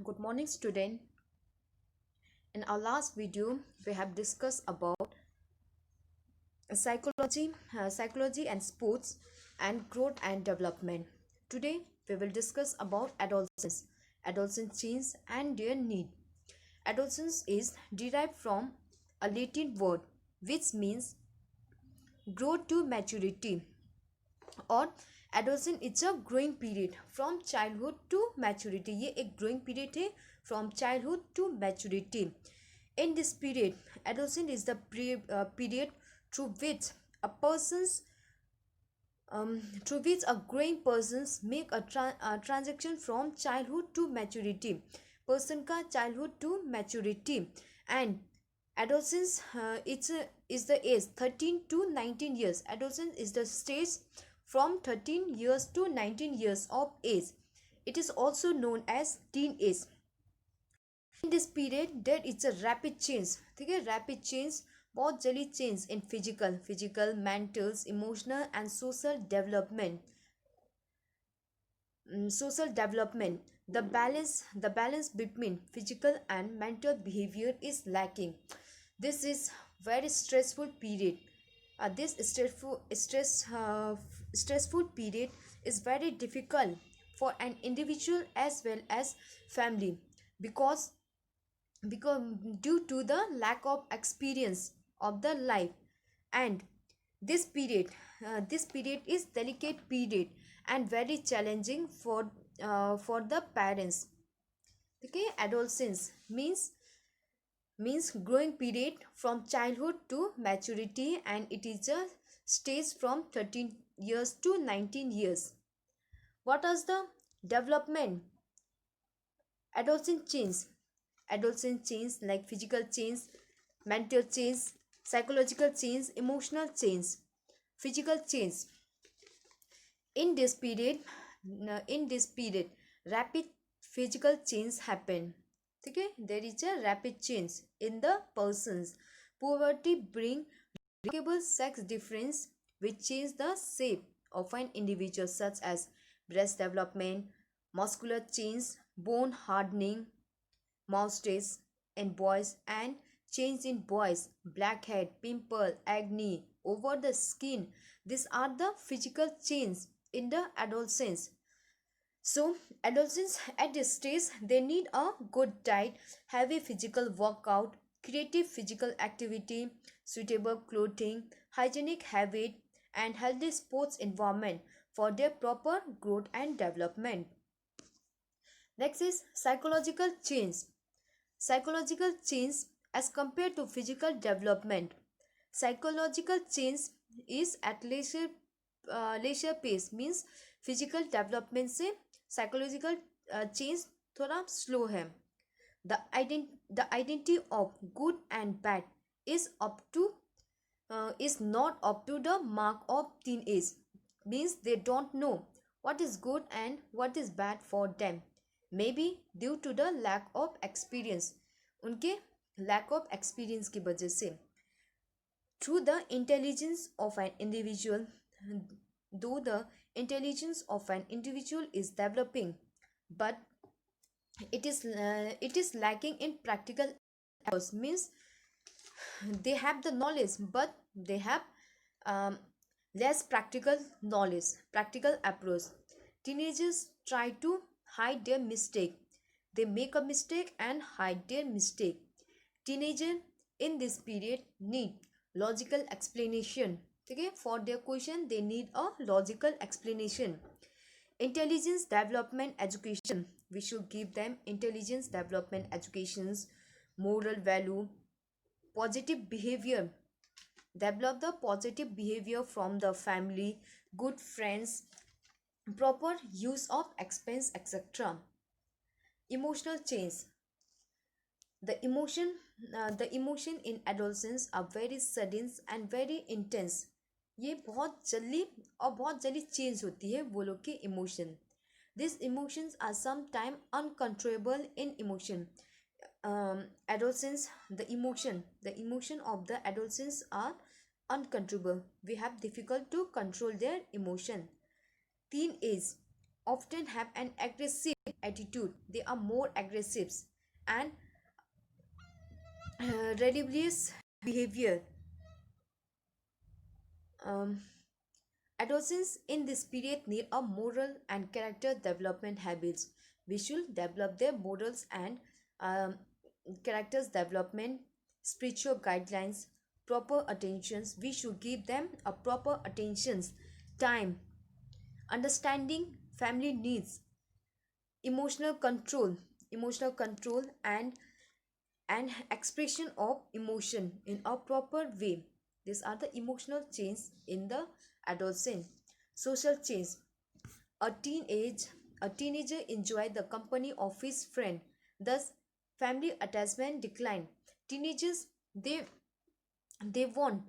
Good morning, student. In our last video, we have discussed about psychology and sports, and growth and development. Today, we will discuss about adolescent change and their need. Adolescence is derived from a Latin word which means growth to maturity, और adolescent it's a growing period from childhood to maturity. ये एक growing period है from childhood to maturity. In this period, adolescent is the period through which a person's through which a growing persons make a transaction from childhood to maturity. Person का childhood to maturity. And adolescence is the age 13 to 19 years. Adolescence is the stage from 13 years to 19 years of age. It is also known as teenage. In this period there is a rapid change. ठीक है, rapid change, बहुत जल्दी change in physical, mental, emotional and social development. The balance between physical and mental behavior is lacking. This is very stressful period. This stressful period is very difficult for an individual as well as family, because due to the lack of experience of the life. And this period is delicate period and very challenging for the parents. Okay, adolescence means growing period from childhood to maturity, and it is a stage from 13 years to 19 years. What is the development? Adolescent change like physical change, mental change, psychological change, emotional change. Physical change. In this period rapid physical change happen. Okay, there is a rapid change in the persons. Puberty bring remarkable sex difference which change the shape of an individual, such as breast development, muscular change, bone hardening, mustache in boys, and change in boys, blackhead, pimple, acne over the skin. These are the physical change in the adolescence. So adolescents at this stage, they need a good diet, heavy physical workout, creative physical activity, suitable clothing, hygienic habit, and healthy sports environment for their proper growth and development. Next is psychological change. Psychological change as compared to physical development. Psychological change is at leisure pace, means physical development से psychological change थोड़ा slow है. The identity of good and bad is not up to the mark of teenage, means they don't know what is good and what is bad for them, maybe due to the lack of experience. उनके lack of experience की वजह से. Through the intelligence of an individual, though the intelligence of an individual is developing, but it is lacking in practical efforts, means they have the knowledge but they have less practical approach. Teenagers try to hide their mistake. They make a mistake and hide their mistake. Teenagers in this period need logical explanation. Okay, for their question they need a logical explanation. Intelligence development education, we should give them intelligence development educations, moral value, positive behavior. Develop the positive behavior from the family, good friends, proper use of expense, etc. Emotional change. The emotion in adolescence are very sudden and very intense. ये बहुत जल्दी change होती है वो लोग के emotion. These emotions are sometimes uncontrollable in emotion. Adolescence, the emotion of the adolescents are uncontrollable. We have difficult to control their emotion. Teenage often have an aggressive attitude. They are more aggressive and rebellious behavior. Um, Adolescents in this period need a moral and character development habits. We should develop their morals and um, characters development, spiritual guidelines, proper attentions. We should give them a proper attentions, time, understanding family needs, emotional control, emotional control and expression of emotion in a proper way. These are the emotional change in the adolescent. Social change. A teenage a teenager enjoy the company of his friend. Thus, family attachment decline. Teenagers they want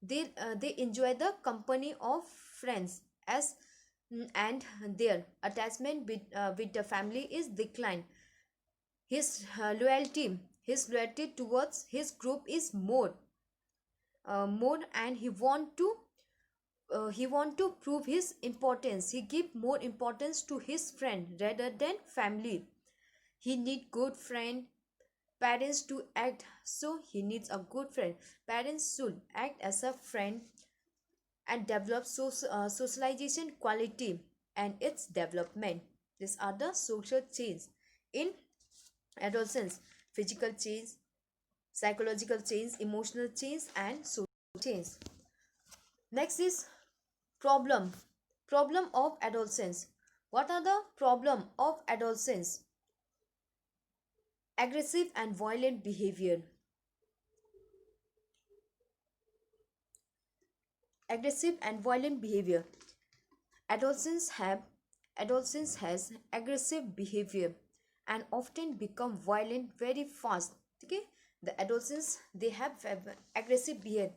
they enjoy the company of friends as and their attachment with the family is decline. His loyalty towards his group is more, and he want to prove his importance. He give more importance to his friend rather than family. He need good friend, parents to act, so he needs a good friend. Parents should act as a friend and develop socialization quality and its development. These are the social change in adolescence: physical change, psychological change, emotional change, and social change. Next is problem. Problem of adolescence. What are the problem of adolescence? Aggressive and violent behavior. Aggressive and violent behavior. Adolescents have Adolescents has aggressive behavior and often become violent very fast. Okay, the adolescents they have aggressive behavior.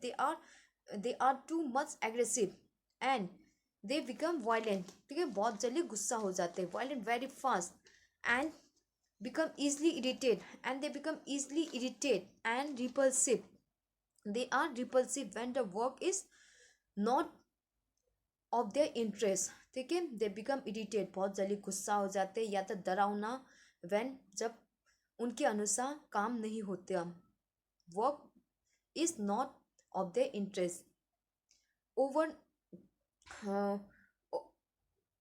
They are too much aggressive and they become violent. ठीक है, बहुत जल्दी गुस्सा हो जाते हैं, violent very fast and become easily irritated, and they become easily irritated and repulsive. They are repulsive when the work is not of their interest. ठीक है, दे बिकम इरिटेट, बहुत जल्दी गुस्सा हो जाते हैं या तो डरावना व्हेन जब उनके अनुसार काम नहीं होते, work is not of their interest. Over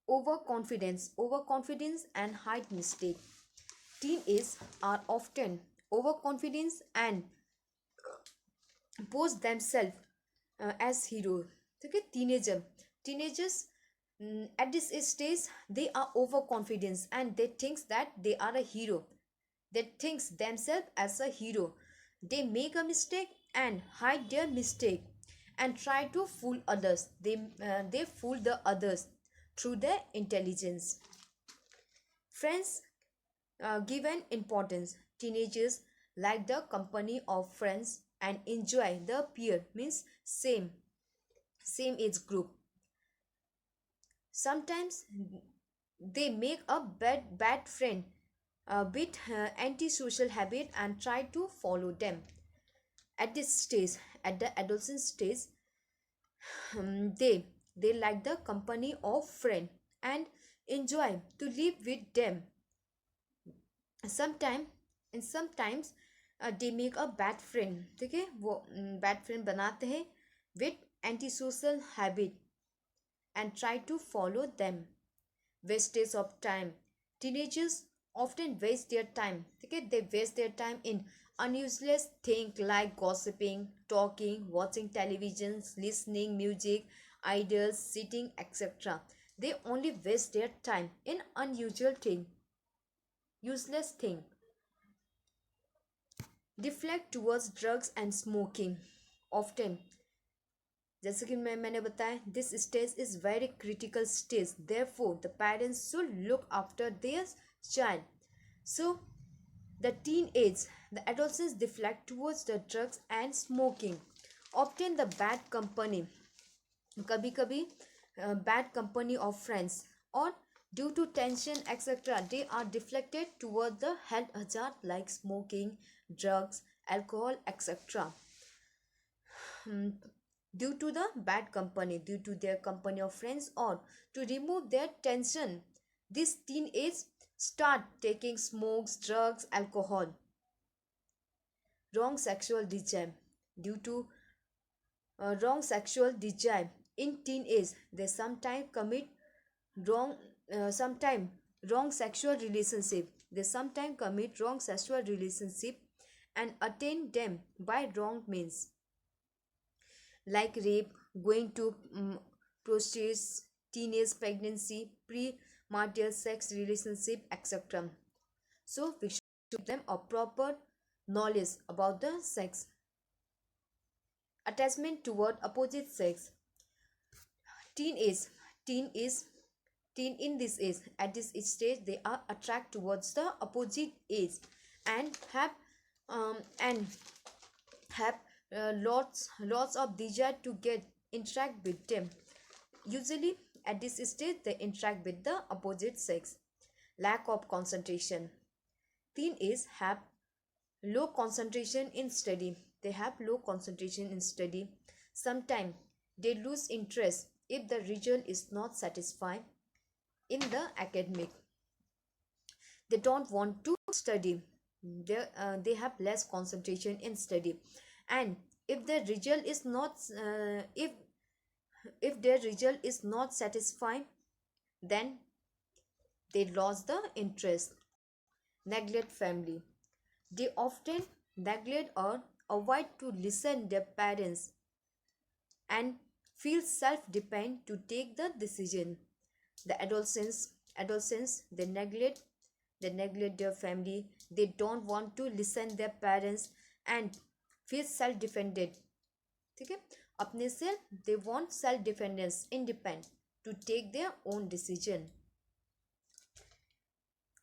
overconfidence and hide mistake. Teenagers are often overconfident and pose themselves as heroes. Okay, teenagers at this stage they are overconfident and they think that they are a hero. They think themselves as a hero. They make a mistake and hide their mistake and try to fool others. They fool the others through their intelligence. Friends given importance. Teenagers like the company of friends and enjoy the peer means same age group. Sometimes they make a bad friend with antisocial habit and try to follow them. At this stage, at the adolescent stage, they like the company of friend and enjoy to live with them. Sometimes they make a bad friend. ठीक है, वो bad friend बनाते हैं with antisocial habit and try to follow them. Wastage of time. Teenagers often waste their time. Okay, they waste their time in unuseless things like gossiping, talking, watching television, listening music, idols, sitting, etc. They only waste their time in unusual thing, useless thing. Deflect towards drugs and smoking. Often, जैसे कि मैंने बताया, this stage is very critical stage. Therefore, the parents should look after their child. So, the adolescents deflect towards the drugs and smoking. Often the bad company, कभी कभी bad company of friends or due to tension etc. they are deflected toward the health hazard like smoking, drugs, alcohol etc. Due to the bad company, due to their company of friends or to remove their tension, This teenage start taking smokes, drugs, alcohol, wrong sexual desire. Due to wrong sexual desire in teenage, they sometimes commit wrong sometime wrong sexual relationship. They sometimes commit wrong sexual relationship and attain them by wrong means, like rape, going to prostitutes, teenage pregnancy, premarital sex relationship, etc. So we should give them a proper knowledge about the sex. Attachment toward opposite sex. Teen is teen is teen in this age. At this stage, they are attracted towards the opposite age and and have lots of desire to get interact with them. Usually at this stage they interact with the opposite sex. Lack of concentration. Teenagers have low concentration in study. They have low concentration in study. Sometimes they lose interest if the result is not satisfied in the academic. They don't want to study. They have less concentration in study, and if the result is not if their result is not satisfying, then they lost the interest. Neglect family. They often neglect or avoid to listen their parents and feel self-dependent to take the decision. The adolescents they neglect their family. They don't want to listen their parents and feel self-dependent. ठीक है, अपने से they want self defense, independent to take their own decision.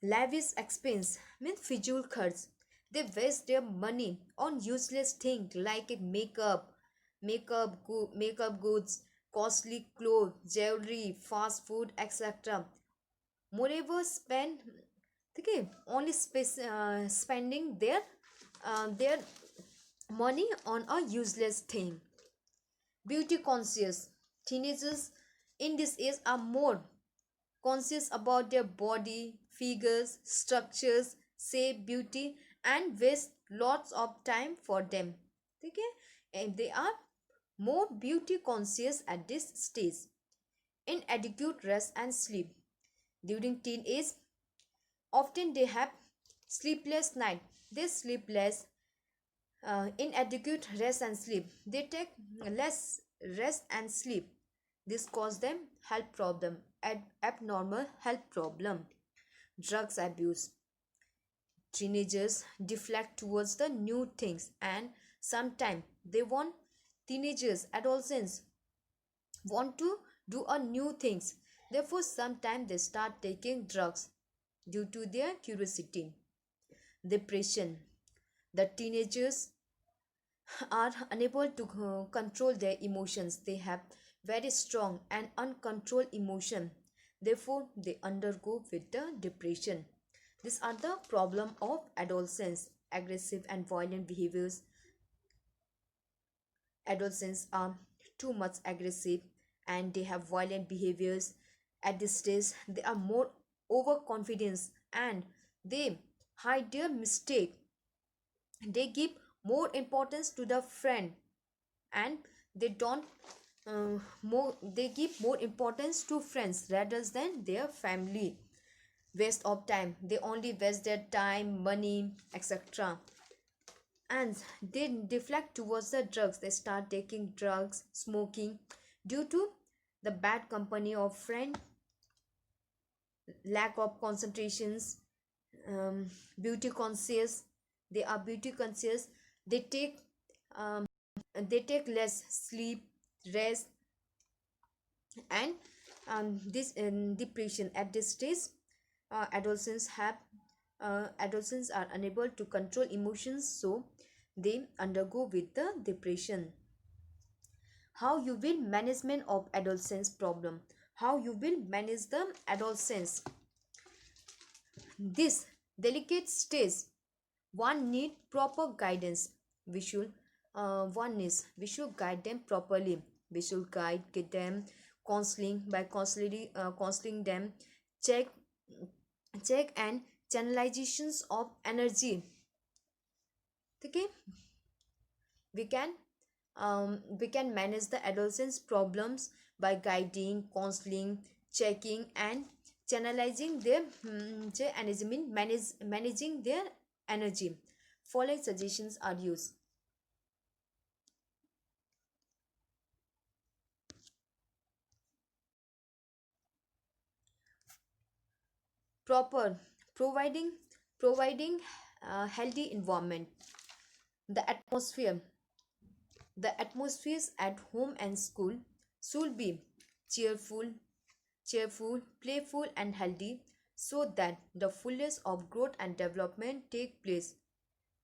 Lavish expense means fijul kharch. They waste their money on useless things like makeup goods, costly clothes, jewelry, fast food, etc. Moreover, okay, only spending their money on a useless thing. Beauty conscious. Teenagers in this age are more conscious about their body, figures, structures, shape, beauty, and waste lots of time for them. Okay? And they are more beauty conscious at this stage. Inadequate rest and sleep. During teenage, often they have sleepless night. They sleep less. Inadequate rest and sleep. They take less rest and sleep. This cause them health problem, abnormal health problem. Drugs abuse. Teenagers deflect towards the new things, and sometimes they want adolescents want to do a new things. Therefore, sometimes they start taking drugs due to their curiosity. Depression. The teenagers are unable to control their emotions. They have very strong and uncontrolled emotion. Therefore, they undergo with the depression. These are the problem of adolescents. Aggressive and violent behaviors. Adolescents are too much aggressive and they have violent behaviors. At this stage, they are more overconfident and they hide their mistake. They give more importance to the friend and they don't they give more importance to friends rather than their family. Waste of time. They only waste their time, money, etc. And they deflect towards the drugs. They start taking drugs, smoking due to the bad company of friend, lack of concentrations. Beauty conscious. They are beauty conscious. They take less sleep, rest, and this depression. At this stage, adolescents are unable to control emotions, so they undergo with the depression. How you will management of adolescents problem. How you will manage the adolescents. This delicate stage, one need proper guidance. We should guide them properly. We should guide get them counseling by counseling them, check check and channelizations of energy. Okay, we can we can manage the adolescents problems by guiding, counseling, checking and channelizing their energy, managing their energy. Following suggestions are used. Proper providing providing healthy environment. The atmosphere, the atmospheres at home and school should be cheerful, playful and healthy, so that the fullness of growth and development take place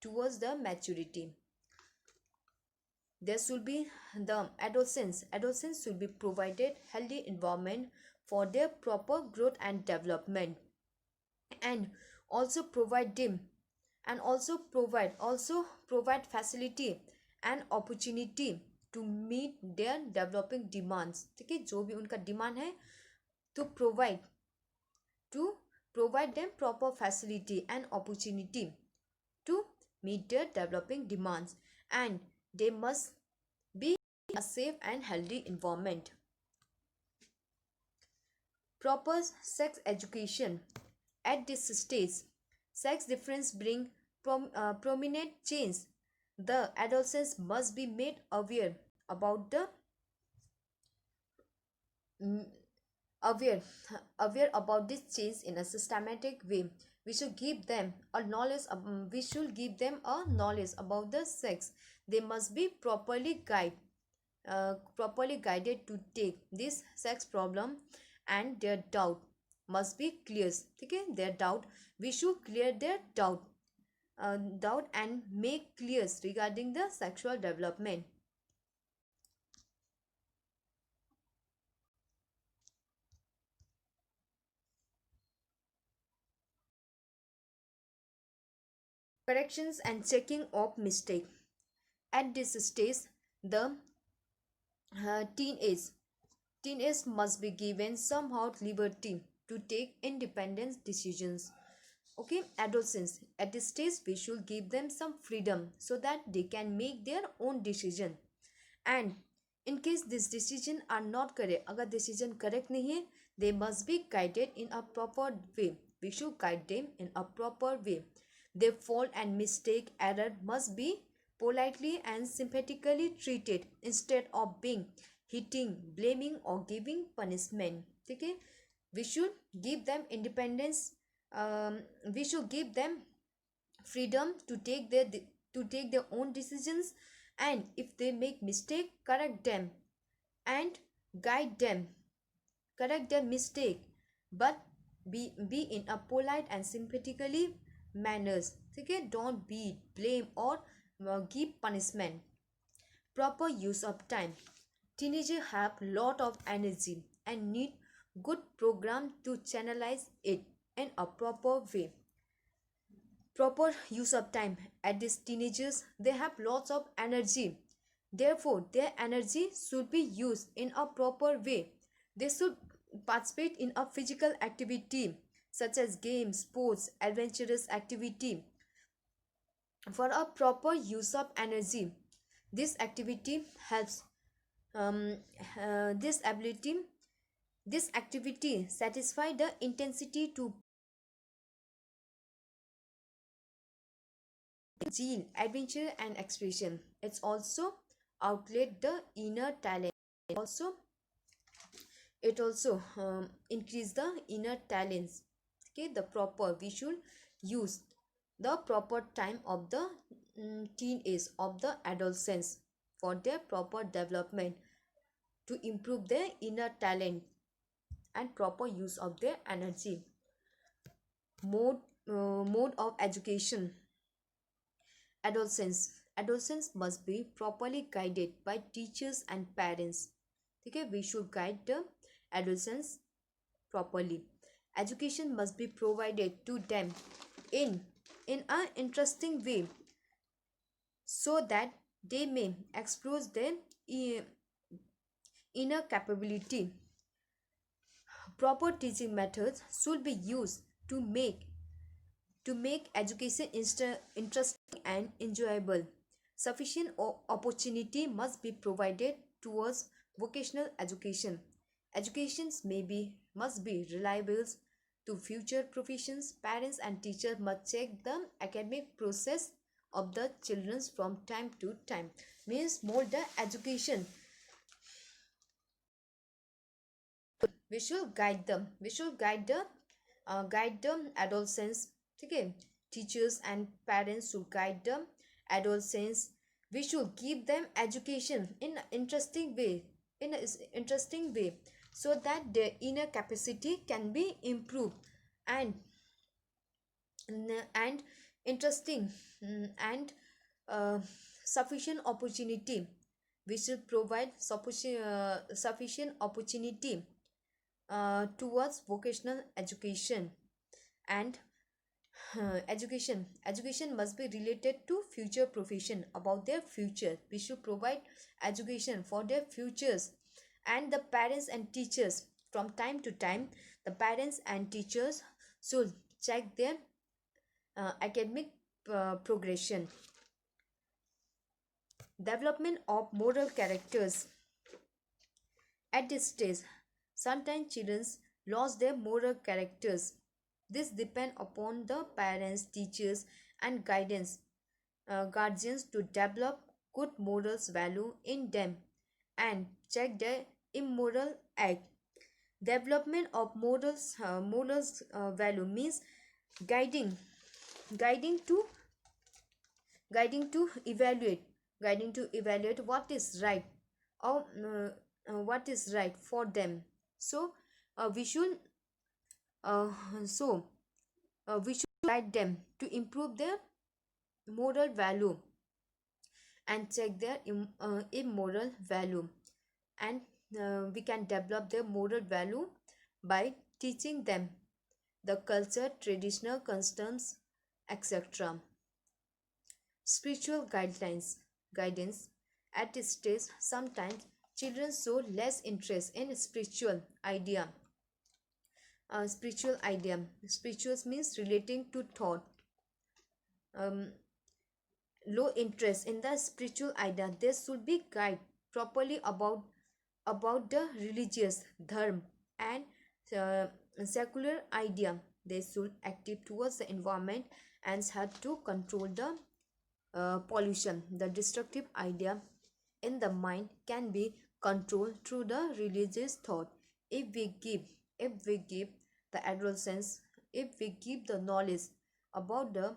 towards the maturity. There should be the adolescents should be provided healthy environment for their proper growth and development, and also provide them, and also provide facility and opportunity to meet their developing demands. ठीक है, जो भी उनका demand है, to provide them proper facility and opportunity to meet their developing demands, and they must be a safe and healthy environment. Proper sex education. At this stage, sex difference bring prominent change. The adolescents must be made aware about the mm, aware aware about this change in a systematic way. We should give them a knowledge we should give them a knowledge about the sex. They must be properly guided to take this sex problem, and their doubt must be clear. Okay, their doubt, we should clear their doubt and make clear regarding the sexual development. Corrections and checking of mistake. At this stage, the teenage teenage must be given somehow liberty to take independent decisions. Okay, adolescents, at this stage we should give them some freedom so that they can make their own decision. And in case this decision are not correct, अगर decision correct नहीं है, they must be guided in a proper way. We should guide them in a proper way. Their fault and mistake error must be politely and sympathetically treated instead of being hitting, blaming or giving punishment. ठीक है, we should give them independence. We should give them freedom to take their own decisions, and if they make mistake, correct them and guide them, correct their mistake, but be in a polite and sympathetically manners. Okay, don't beat, blame or give punishment. Proper use of time. Teenagers have lot of energy and need good program to channelize it in a proper way. Proper use of time. At these teenagers, they have lots of energy, therefore their energy should be used in a proper way. They should participate in a physical activity such as games, sports, adventurous activity for a proper use of energy. This activity helps um, this ability this activity satisfy the intensity to zeal, adventure and expression. It's also outlet the inner talent. Also, it also increase the inner talents. Okay, the proper, we should use the proper time of the teenage, of the adolescents, for their proper development, to improve their inner talent and proper use of their energy. Mode of education. Adolescents must be properly guided by teachers and parents. Okay, we should guide the adolescents properly. Education must be provided to them in an interesting way, so that they may explore their inner capability. Proper teaching methods should be used to make education interesting and enjoyable. Sufficient opportunity must be provided towards vocational education. Educations must be reliable to future professions. Parents and teachers must check the academic process of the children from time to time. Means mold the education. We should guide the adolescents. Okay, teachers and parents should guide the adolescents. We should give them education in an interesting way, so that their inner capacity can be improved, and and interesting, and uh, sufficient opportunity. We should provide sufficient opportunity towards vocational education. And education must be related to future profession, about their future. We should provide education for their futures. And the parents and teachers, from time to time, the parents and teachers should check their academic progression. Development of moral characters. At this stage, sometimes children lose their moral characters. This depends upon the parents, teachers, and guardians to develop good morals value in them and check their immoral act. Development of morals value means guiding, guiding to guiding to evaluate what is right, or what is right for them. So we should uh, so we should guide them to improve their moral value and check their immoral value. And we can develop their moral value by teaching them the culture, traditional customs, etc. Spiritual guidance. At this stage, sometimes children show less interest in spirituals means relating to thought. um, Low interest in the spiritual idea. They should be guided properly about the religious dharma and uh, secular idea. They should active towards the environment and help to control the pollution. The destructive idea in the mind can be controlled through the religious thought. If we give the adolescents, if we give the knowledge about the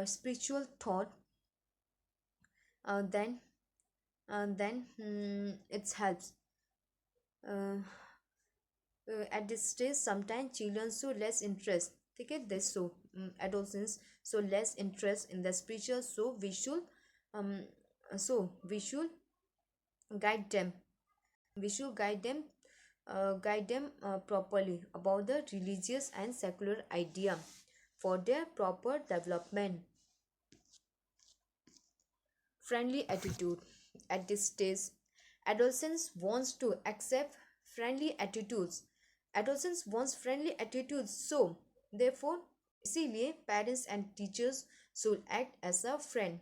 spiritual thought, then it helps. uh, at this stage, sometimes children show less interest. Okay, they show adolescents show less interest in the spiritual. Um we should guide them. We should guide them properly about the religious and secular idea for their proper development. Friendly attitude. At this stage, adolescents wants to accept friendly attitudes. Adolescents wants friendly attitudes, so therefore, इसीलिए parents and teachers should act as a friend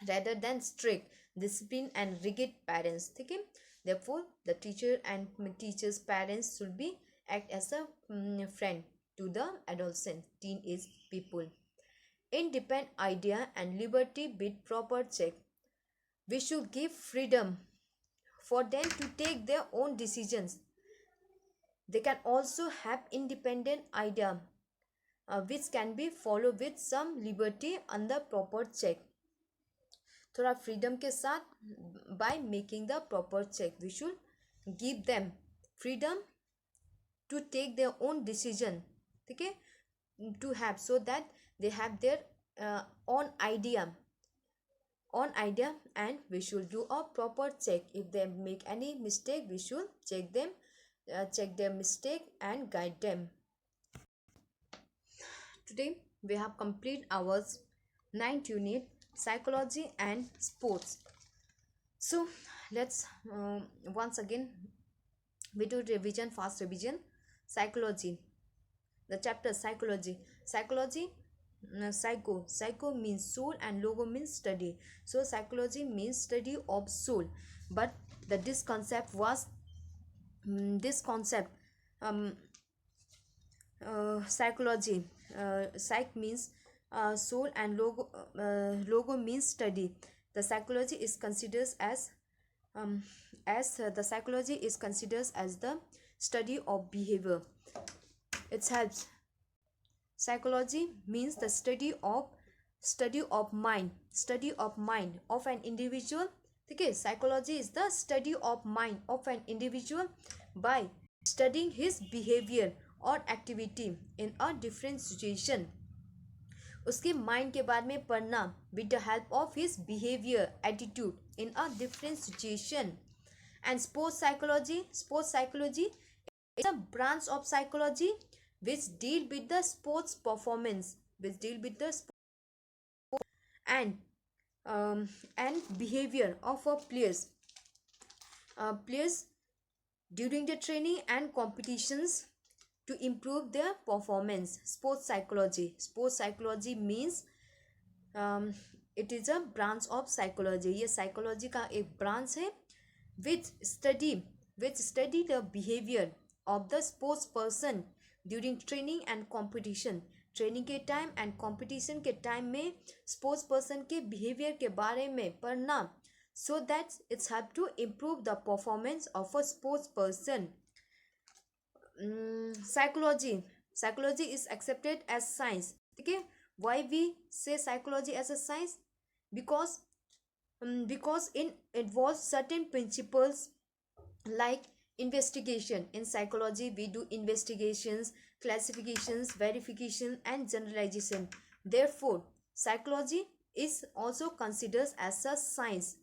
rather than strict, discipline and rigid parents. Okay? Therefore, the teachers parents should be act as a friend to the adolescent teenage people. Independent idea and liberty with proper check. We should give freedom for them to take their own decisions. They can also have independent idea, which can be followed with some liberty under proper check. थोड़ा freedom के साथ, by making the proper check, we should give them freedom to take their own decision. Okay, to have, so that they have their own idea, and we should do a proper check. If they make any mistake, we should check their mistake and guide them. Today we have completed our 9th unit, psychology and sports. So let's once again we do fast revision. psychology. The chapter psychology. Psycho means soul and logo means study. So psychology means study of soul. But this concept was this concept um, psychology. Psych means soul and logo means study. The psychology is considered the psychology is considered as the study of behavior. It helps. Psychology means the study of mind of an individual. Okay, psychology is the study of mind of an individual by studying his behavior or activity in a different situation. उसके mind के बारे में पढ़ना with the help of his behavior attitude in a different situation. And sports psychology is a branch of psychology which deal with the sports performance, and behavior of a players during the training and competitions to improve their performance. Sports psychology means it is a branch of psychology. ये psychology का एक branch है which study the behavior of the sports person during training and competition. Training के time and competition के time में sports person के behaviour के बारे में पढ़ना, so that it's help to improve the performance of a sports person. Psychology is accepted as science. Okay, why we say psychology as a science? Because it involves certain principles like investigation. In psychology we do investigations, classifications, verification and generalization. Therefore psychology is also considered as a science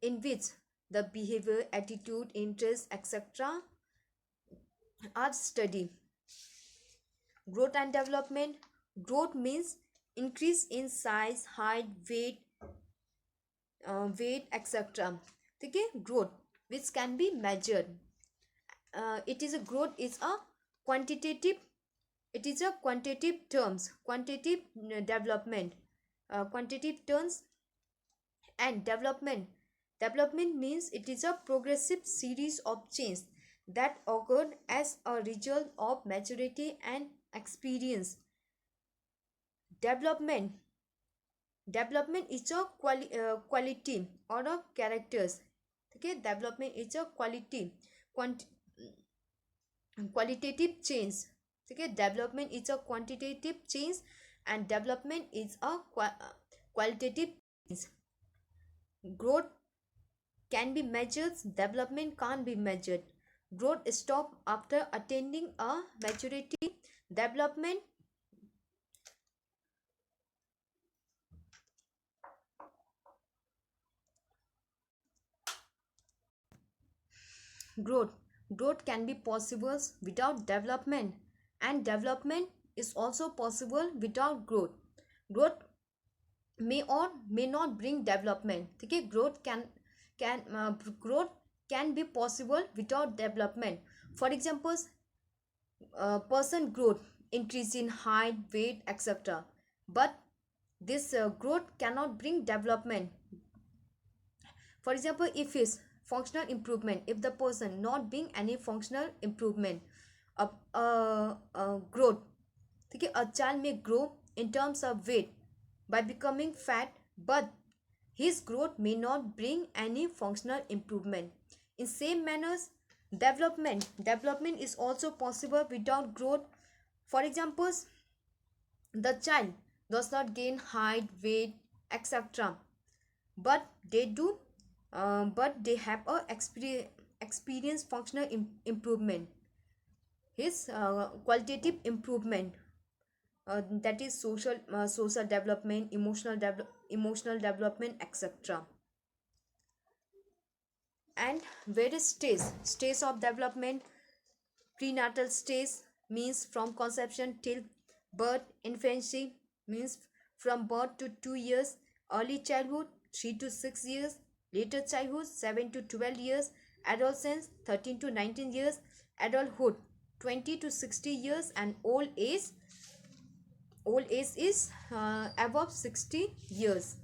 in which the behavior, attitude, interest, etc. are studied. Growth and development. Growth means increase in size, height, weight, etc. Okay, growth which can be measured. Growth is a quantitative terms, quantitative development, quantitative terms. And development means it is a progressive series of change that occurred as a result of maturity and experience. Development is a quality or a characters. Okay, development is a qualitative change. Okay, development is a quantitative change and development is a qualitative change. Growth can be measured, development can't be measured. Growth stops after attaining a maturity. Development growth can be possible without development, and development is also possible without growth. Growth may or may not bring development. Okay, growth can be possible without development. For example, person growth, increase in height, weight, etc. But this growth cannot bring development. For example, if his functional improvement, if the person not being any functional improvement, growth. Okay, a child may grow in terms of weight by becoming fat, but his growth may not bring any functional improvement. In same manners, development is also possible without growth. For example, the child does not gain height, weight, etc. but they have a experience functional improvement. His qualitative improvement, that is social development, emotional development, etc. And various stages of development. Prenatal stage means from conception till birth. Infancy means from birth to 2 years. Early childhood 3 to 6 years. Later childhood 7 to 12 years. adolescence 13 to 19 years, adulthood 20 to 60 years, and old age is above 60 years.